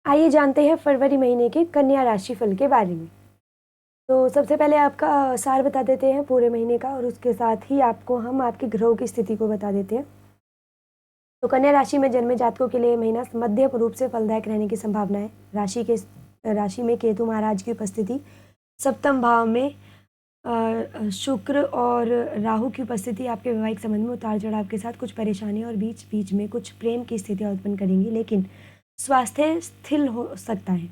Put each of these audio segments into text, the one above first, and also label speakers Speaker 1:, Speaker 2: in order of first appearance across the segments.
Speaker 1: आइए जानते हैं फरवरी महीने के कन्या राशि फल के बारे में। तो सबसे पहले आपका सार बता देते हैं पूरे महीने का और उसके साथ ही आपको हम आपके ग्रहों की स्थिति को बता देते हैं। तो कन्या राशि में जन्मे जातकों के लिए महीना मध्यम रूप से फलदायक रहने की संभावना है। राशि में केतु महाराज की उपस्थिति, सप्तम भाव में शुक्र और राहु की उपस्थिति आपके वैवाहिक संबंध में उतार चढ़ाव के साथ कुछ परेशानी और बीच बीच में कुछ प्रेम की स्थितियां उत्पन्न करेंगी, लेकिन स्वास्थ्य स्थिर हो सकता है।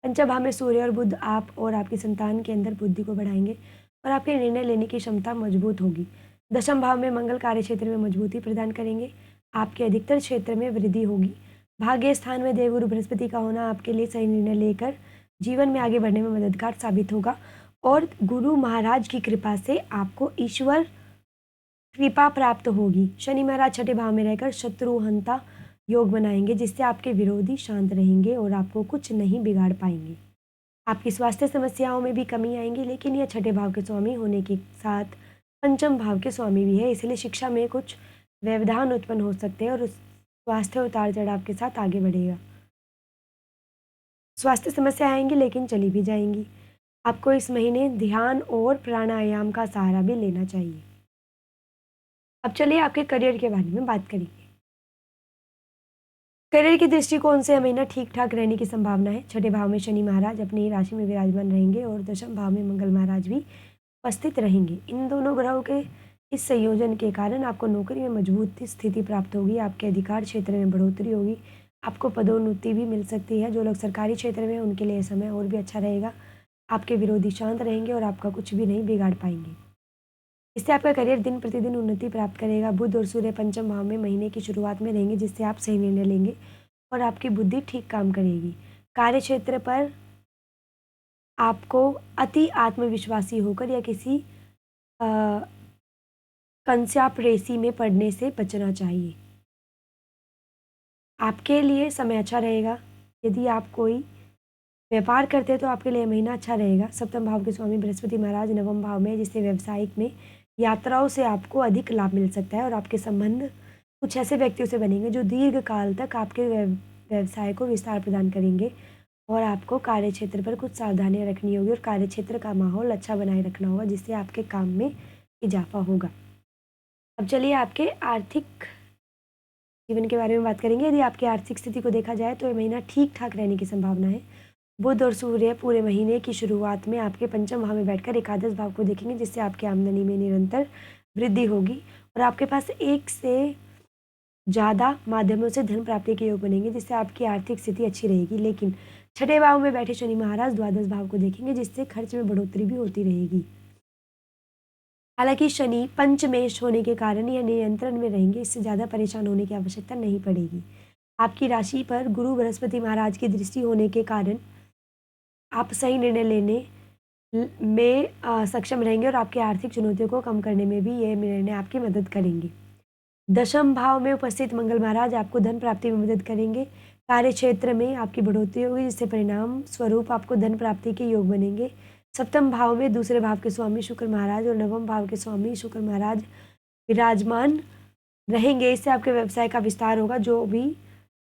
Speaker 1: पंचम भाव में सूर्य और बुध आप और आपकी संतान के अंदर बुद्धि को बढ़ाएंगे और आपके निर्णय लेने की क्षमता मजबूत होगी। दशम भाव में मंगल कार्य क्षेत्र में मजबूती प्रदान करेंगे, आपके अधिकतर क्षेत्र में वृद्धि होगी। भाग्य स्थान में देवगुरु बृहस्पति का होना आपके लिए सही निर्णय लेकर जीवन में आगे बढ़ने में मददगार साबित होगा और गुरु महाराज की कृपा से आपको ईश्वर कृपा प्राप्त होगी। शनि महाराज छठे भाव में रहकर शत्रुहंता योग बनाएंगे, जिससे आपके विरोधी शांत रहेंगे और आपको कुछ नहीं बिगाड़ पाएंगे। आपकी स्वास्थ्य समस्याओं में भी कमी आएंगी, लेकिन यह छठे भाव के स्वामी होने के साथ पंचम भाव के स्वामी भी है, इसलिए शिक्षा में कुछ व्यवधान उत्पन्न हो सकते हैं और उस स्वास्थ्य उतार चढ़ाव के साथ आगे बढ़ेगा। स्वास्थ्य समस्या आएंगी लेकिन चली भी जाएंगी। आपको इस महीने ध्यान और प्राणायाम का सहारा भी लेना चाहिए। अब चलिए आपके करियर के बारे में बात करेंगे। करियर के दृष्टिकोण से यह महीना ठीक ठाक रहने की संभावना है। छठे भाव में शनि महाराज अपनी ही राशि में विराजमान रहेंगे और दशम भाव में मंगल महाराज भी उपस्थित रहेंगे। इन दोनों ग्रहों के इस संयोजन के कारण आपको नौकरी में मजबूत स्थिति प्राप्त होगी, आपके अधिकार क्षेत्र में बढ़ोतरी होगी, आपको पदोन्नति भी मिल सकती है। जो लोग सरकारी क्षेत्र में हैं उनके लिए समय और भी अच्छा रहेगा। आपके विरोधी शांत रहेंगे और आपका कुछ भी नहीं बिगाड़ पाएंगे। इससे आपका करियर दिन प्रतिदिन उन्नति प्राप्त करेगा। बुध और सूर्य पंचम भाव में महीने की शुरुआत में रहेंगे, जिससे आप सही निर्णय लेंगे और आपकी बुद्धि ठीक काम करेगी। कार्य क्षेत्र पर आपको अति आत्मविश्वासी होकर या किसी कंस्याप्रेसी में पढ़ने से बचना चाहिए। आपके लिए समय अच्छा रहेगा। यदि आप कोई व्यापार करते हैं तो आपके लिए महीना अच्छा रहेगा। सप्तम भाव के स्वामी बृहस्पति महाराज नवम भाव में, जिससे व्यवसायिक में यात्राओं से आपको अधिक लाभ मिल सकता है और आपके संबंध कुछ ऐसे व्यक्तियों से बनेंगे जो दीर्घ काल तक आपके व्यवसाय को विस्तार प्रदान करेंगे और आपको कार्य क्षेत्र पर कुछ सावधानियां रखनी होगी और कार्य क्षेत्र का माहौल अच्छा बनाए रखना होगा, जिससे आपके काम में इजाफा होगा। अब चलिए आपके आर्थिक जीवन के बारे में बात करेंगे। यदि आपकी आर्थिक स्थिति को देखा जाए तो ये महीना ठीक ठाक रहने की संभावना है। बुध और सूर्य पूरे महीने की शुरुआत में आपके पंचम भाव में बैठकर एकादश भाव को देखेंगे, जिससे आपकी आमदनी में निरंतर वृद्धि होगी और आपके पास एक से ज़्यादा माध्यमों से धन प्राप्ति के योग बनेंगे, जिससे आपकी आर्थिक स्थिति अच्छी रहेगी। लेकिन छठे भाव में बैठे शनि महाराज द्वादश भाव को देखेंगे, जिससे खर्च में बढ़ोतरी भी होती रहेगी। हालांकि शनि पंचमेश होने के कारण यह नियंत्रण में रहेंगे, इससे ज़्यादा परेशान होने की आवश्यकता नहीं पड़ेगी। आपकी राशि पर गुरु बृहस्पति महाराज की दृष्टि होने के कारण आप सही निर्णय लेने में सक्षम रहेंगे और आपकी आर्थिक चुनौतियों को कम करने में भी ये निर्णय आपकी मदद करेंगे। दशम भाव में उपस्थित मंगल महाराज आपको धन प्राप्ति में मदद करेंगे। कार्य क्षेत्र में आपकी बढ़ोतरी होगी, जिससे परिणाम स्वरूप आपको धन प्राप्ति के योग बनेंगे। सप्तम भाव में दूसरे भाव के स्वामी शुक्र महाराज और नवम भाव के स्वामी शुक्र महाराज विराजमान रहेंगे। इससे आपके व्यवसाय का विस्तार होगा, जो भी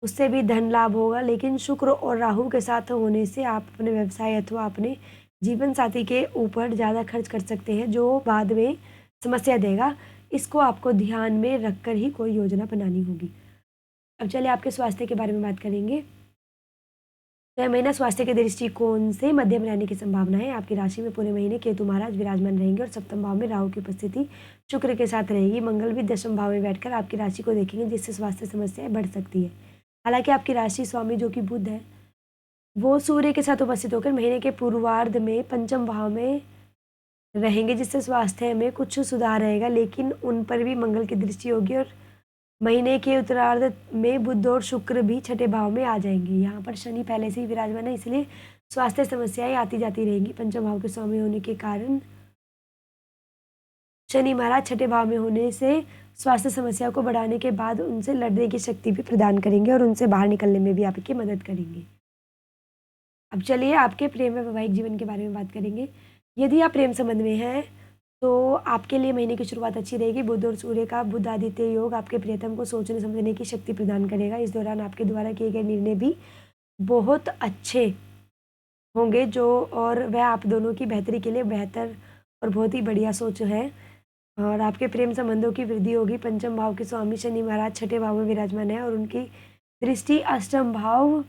Speaker 1: उससे भी धन लाभ होगा। लेकिन शुक्र और राहु के साथ होने से आप अपने व्यवसाय अथवा अपने जीवन साथी के ऊपर ज़्यादा खर्च कर सकते हैं, जो बाद में समस्या देगा। इसको आपको ध्यान में रखकर ही कोई योजना बनानी होगी। अब चलिए आपके स्वास्थ्य के बारे में बात करेंगे। तो यह महीना स्वास्थ्य के दृष्टिकोण से मध्यम रहने की संभावना है। आपकी राशि में पूरे महीने केतु महाराज विराजमान रहेंगे और सप्तम भाव में राहु की उपस्थिति शुक्र के साथ रहेगी। मंगल भी दशम भाव में बैठकर आपकी राशि को देखेंगे, जिससे स्वास्थ्य समस्याएं बढ़ सकती है। हालांकि आपकी राशि स्वामी जो कि बुध है, वो सूर्य के साथ उपस्थित होकर महीने के पूर्वार्ध में पंचम भाव में रहेंगे, जिससे स्वास्थ्य में कुछ सुधार रहेगा, लेकिन उन पर भी मंगल की दृष्टि होगी और महीने के उत्तरार्ध में बुध और शुक्र भी छठे भाव में आ जाएंगे। यहाँ पर शनि पहले से ही विराजमान है, इसलिए स्वास्थ्य समस्याएं आती जाती रहेंगी। पंचम भाव के स्वामी होने के कारण शनि महाराज छठे भाव में होने से स्वास्थ्य समस्या को बढ़ाने के बाद उनसे लड़ने की शक्ति भी प्रदान करेंगे और उनसे बाहर निकलने में भी आपकी मदद करेंगे। अब चलिए आपके प्रेम व वैवाहिक जीवन के बारे में बात करेंगे। यदि आप प्रेम संबंध में हैं तो आपके लिए महीने की शुरुआत अच्छी रहेगी। बुध और सूर्य का बुध आदित्य योग आपके प्रियतम को सोचने समझने की शक्ति प्रदान करेगा। इस दौरान आपके द्वारा किए गए निर्णय भी बहुत अच्छे होंगे जो, और वह आप दोनों की बेहतरी के लिए बेहतर और बहुत ही बढ़िया सोच है। और आपके प्रेम संबंधों की वृद्धि होगी। पंचम भाव के स्वामी शनि महाराज छठे भाव में विराजमान है और उनकी दृष्टि अष्टम भाव,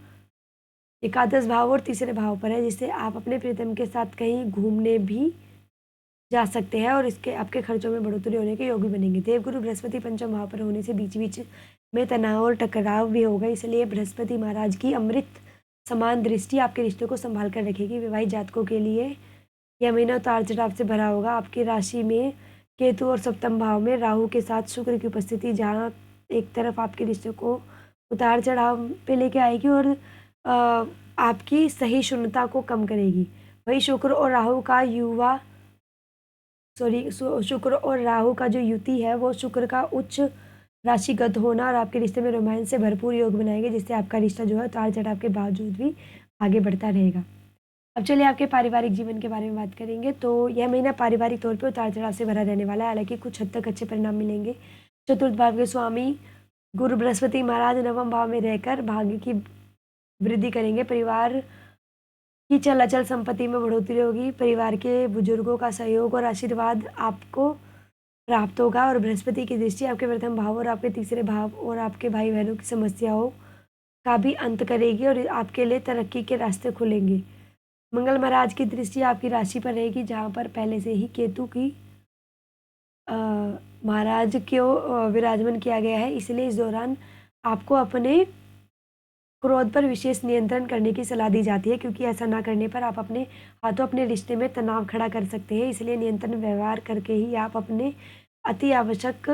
Speaker 1: एकादश भाव और तीसरे भाव पर है, जिससे आप अपने प्रीतम के साथ कहीं घूमने भी जा सकते हैं और इसके आपके खर्चों में बढ़ोतरी होने के योग भी बनेंगे। देवगुरु बृहस्पति पंचम भाव पर होने से बीच बीच में तनाव और टकराव भी होगा, इसलिए बृहस्पति महाराज की अमृत समान दृष्टि आपके रिश्तों को संभाल कर रखेगी। विवाहित जातकों के लिए यह महीना उतार चढ़ाव से भरा होगा। आपकी राशि में केतु और सप्तम भाव में राहु के साथ शुक्र की उपस्थिति जहाँ एक तरफ आपके रिश्तों को उतार चढ़ाव पे लेके आएगी और आपकी सहिष्णुता को कम करेगी। वही शुक्र और राहु का शुक्र और राहु का जो युति है वो शुक्र का उच्च राशिगत होना और आपके रिश्ते में रोमांस से भरपूर योग बनाएंगे, जिससे आपका रिश्ता जो है उतार चढ़ाव के बावजूद भी आगे बढ़ता रहेगा। अब चलिए आपके पारिवारिक जीवन के बारे में बात करेंगे। तो यह महीना पारिवारिक तौर पे उतार चढ़ाव से भरा रहने वाला है, हालांकि कुछ हद तक अच्छे परिणाम मिलेंगे। चतुर्थ भाव के स्वामी गुरु बृहस्पति महाराज नवम भाव में रहकर भाग्य की वृद्धि करेंगे। परिवार की चल अचल संपत्ति में बढ़ोतरी होगी। परिवार के बुजुर्गों का सहयोग और आशीर्वाद आपको प्राप्त होगा और बृहस्पति की दृष्टि आपके प्रथम भाव और आपके तीसरे भाव और आपके भाई बहनों की समस्याओं का भी अंत करेगी और आपके लिए तरक्की के रास्ते खुलेंगे। मंगल महाराज की दृष्टि आपकी राशि पर रहेगी, जहाँ पर पहले से ही केतु की महाराज को विराजमान किया गया है, इसलिए इस दौरान आपको अपने क्रोध पर विशेष नियंत्रण करने की सलाह दी जाती है, क्योंकि ऐसा ना करने पर आप अपने हाथों अपने रिश्ते में तनाव खड़ा कर सकते हैं। इसलिए नियंत्रण व्यवहार करके ही आप अपने अति आवश्यक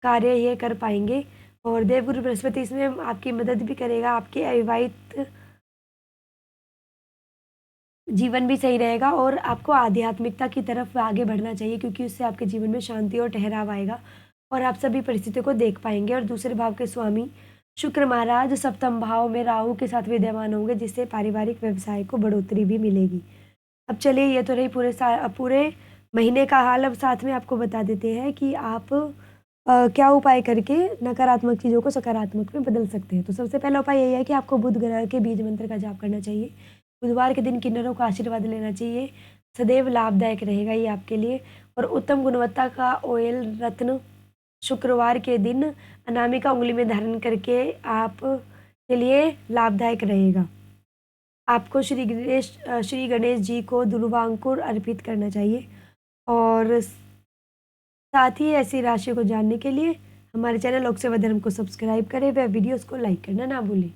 Speaker 1: कार्य ये कर पाएंगे। और देवगुरु बृहस्पति इसमें आपकी मदद भी करेगा। आपके अविवाहित जीवन भी सही रहेगा और आपको आध्यात्मिकता की तरफ आगे बढ़ना चाहिए, क्योंकि उससे आपके जीवन में शांति और ठहराव आएगा और आप सभी परिस्थितियों को देख पाएंगे। और दूसरे भाव के स्वामी शुक्र महाराज सप्तम भाव में राहु के साथ विद्यमान होंगे, जिससे पारिवारिक व्यवसाय को बढ़ोतरी भी मिलेगी। अब चलिए ये तो रही पूरे महीने का हाल। अब साथ में आपको बता देते हैं कि आप क्या उपाय करके नकारात्मक चीज़ों को सकारात्मक में बदल सकते हैं। तो सबसे पहला उपाय यही है कि आपको बुध ग्रह के बीज मंत्र का जाप करना चाहिए। बुधवार के दिन किन्नरों का आशीर्वाद लेना चाहिए, सदैव लाभदायक रहेगा ये आपके लिए। और उत्तम गुणवत्ता का ऑयल रत्न शुक्रवार के दिन अनामिका उंगली में धारण करके आप के लिए लाभदायक रहेगा। आपको श्री गणेश जी को दुर्वांकुर अर्पित करना चाहिए। और साथ ही ऐसी राशि को जानने के लिए हमारे चैनल लोक सेवा धर्म को सब्सक्राइब करें व वीडियोस को लाइक करना ना भूलें।